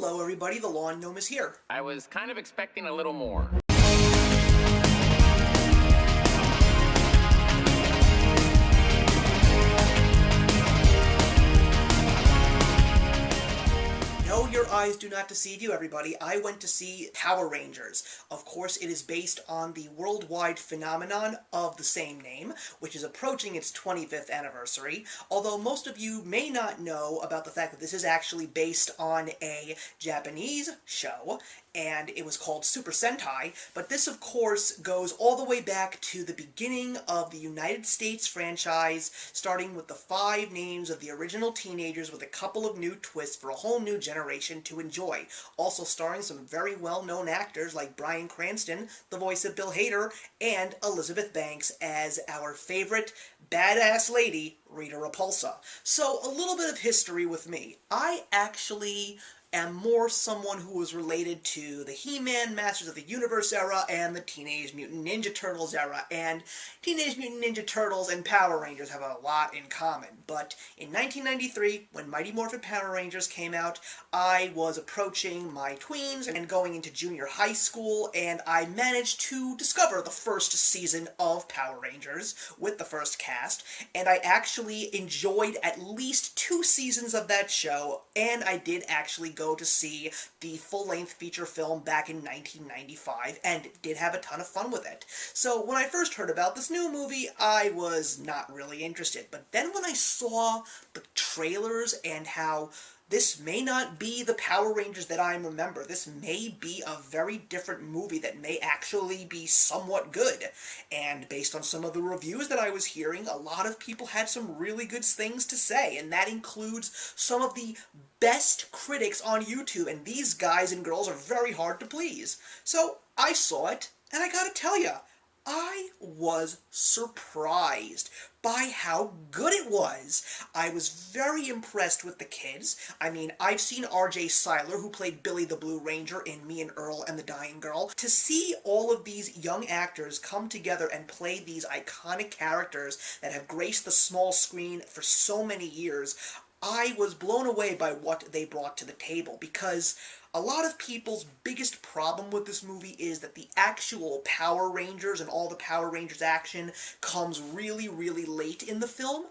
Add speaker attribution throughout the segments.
Speaker 1: Hello everybody, the Lawn Gnome is here.
Speaker 2: I was kind of expecting a little more.
Speaker 1: No, your eyes do not deceive you, everybody. I went to see Power Rangers. Of course, it is based on the worldwide phenomenon of the same name, which is approaching its 25th anniversary, although most of you may not know about the fact that this is actually based on a Japanese show, and it was called Super Sentai, but this, of course, goes all the way back to the beginning of the United States franchise, starting with the 5 names of the original teenagers with a couple of new twists for a whole new generation to enjoy. Also starring some very well-known actors like Bryan Cranston, the voice of Bill Hader, and Elizabeth Banks as our favorite badass lady, Rita Repulsa. So, a little bit of history with me. I actually am more someone who was related to the He-Man, Masters of the Universe era, and the Teenage Mutant Ninja Turtles era, and Teenage Mutant Ninja Turtles and Power Rangers have a lot in common. But in 1993, when Mighty Morphin Power Rangers came out, I was approaching my tweens and going into junior high school, and I managed to discover the first season of Power Rangers with the first cast, and I actually enjoyed at least 2 seasons of that show, and I did actually go to see the full-length feature film back in 1995, and did have a ton of fun with it. So when I first heard about this new movie, I was not really interested, but then when I saw the trailers and how this may not be the Power Rangers that I remember. This may be a very different movie that may actually be somewhat good. And based on some of the reviews that I was hearing, a lot of people had some really good things to say, and that includes some of the best critics on YouTube, and these guys and girls are very hard to please. So I saw it, and I gotta tell ya, I was surprised by how good it was. I was very impressed with the kids. I mean, I've seen R.J. Cyler, who played Billy the Blue Ranger in Me and Earl and the Dying Girl. To see all of these young actors come together and play these iconic characters that have graced the small screen for so many years, I was blown away by what they brought to the table, because a lot of people's biggest problem with this movie is that the actual Power Rangers and all the Power Rangers action comes really, really late in the film.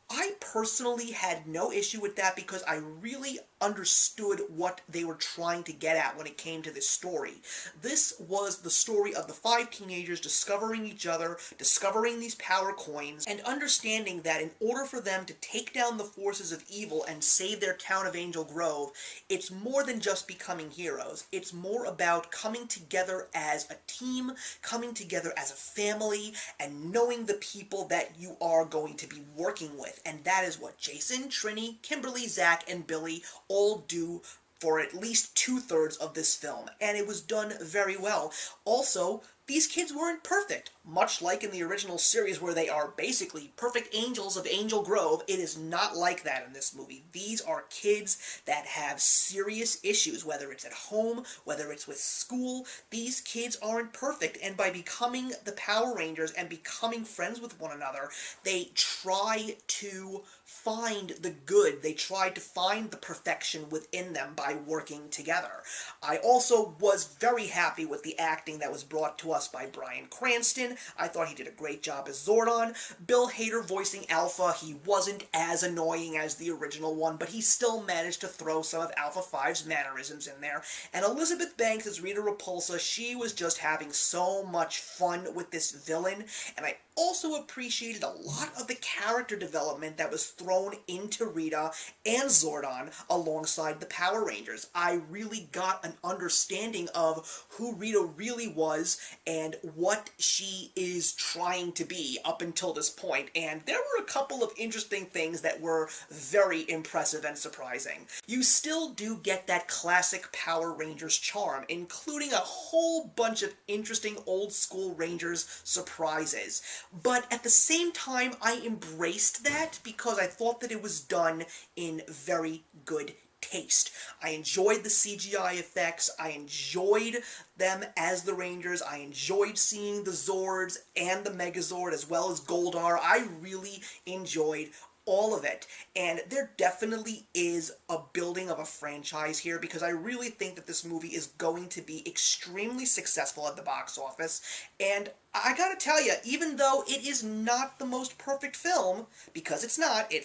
Speaker 1: I personally had no issue with that because I really understood what they were trying to get at when it came to this story. This was the story of the 5 teenagers discovering each other, discovering these power coins, and understanding that in order for them to take down the forces of evil and save their town of Angel Grove, it's more than just becoming heroes. It's more about coming together as a team, coming together as a family, and knowing the people that you are going to be working with. And that is what Jason, Trini, Kimberly, Zach, and Billy all do for at least 2/3 of this film, and it was done very well. Also, these kids weren't perfect. Much like in the original series where they are basically perfect angels of Angel Grove, it is not like that in this movie. These are kids that have serious issues, whether it's at home, whether it's with school. These kids aren't perfect, and by becoming the Power Rangers and becoming friends with one another, they try to find the good. They try to find the perfection within them by working together. I also was very happy with the acting that was brought to us by Bryan Cranston. I thought he did a great job as Zordon. Bill Hader voicing Alpha, he wasn't as annoying as the original one, but he still managed to throw some of Alpha 5's mannerisms in there. And Elizabeth Banks as Rita Repulsa, she was just having so much fun with this villain, and I also appreciated a lot of the character development that was thrown into Rita and Zordon alongside the Power Rangers. I really got an understanding of who Rita really was and what she is trying to be up until this point, and there were a couple of interesting things that were very impressive and surprising. You still do get that classic Power Rangers charm, including a whole bunch of interesting old-school Rangers surprises. But at the same time, I embraced that because I thought that it was done in very good taste. I enjoyed the CGI effects, I enjoyed them as the Rangers, I enjoyed seeing the Zords and the Megazord as well as Goldar. I really enjoyed all of it. And there definitely is a building of a franchise here, because I really think that this movie is going to be extremely successful at the box office. And I gotta tell you, even though it is not the most perfect film, because it's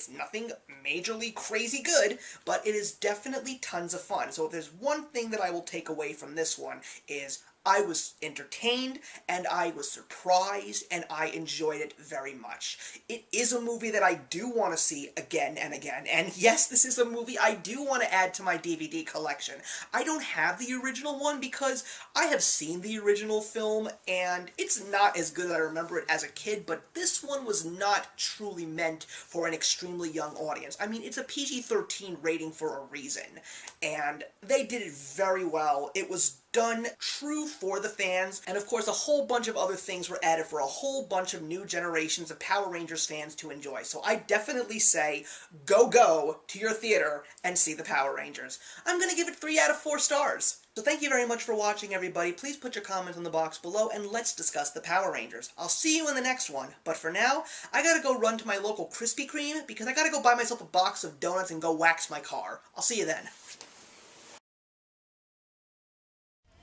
Speaker 1: nothing majorly crazy good, but it is definitely tons of fun. So if there's one thing that I will take away from this one, is I was entertained, and I was surprised, and I enjoyed it very much. It is a movie that I do want to see again and again, and yes, this is a movie I do want to add to my DVD collection. I don't have the original one because I have seen the original film, and it's not as good as I remember it as a kid, but this one was not truly meant for an extremely young audience. I mean, it's a PG-13 rating for a reason, and they did it very well. It was done true for the fans, and of course a whole bunch of other things were added for a whole bunch of new generations of Power Rangers fans to enjoy. So I definitely say go to your theater and see the Power Rangers. I'm gonna give it 3 out of 4 stars. So thank you very much for watching, everybody. Please put your comments in the box below, and let's discuss the Power Rangers. I'll see you in the next one, but for now, I gotta go run to my local Krispy Kreme, because I gotta go buy myself a box of donuts and go wax my car. I'll see you then.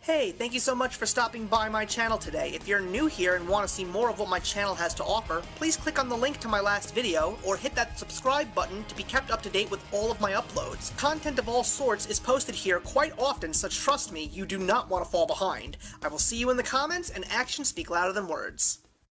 Speaker 1: Hey, thank you so much for stopping by my channel today. If you're new here and want to see more of what my channel has to offer, please click on the link to my last video, or hit that subscribe button to be kept up to date with all of my uploads. Content of all sorts is posted here quite often, so trust me, you do not want to fall behind. I will see you in the comments, and actions speak louder than words.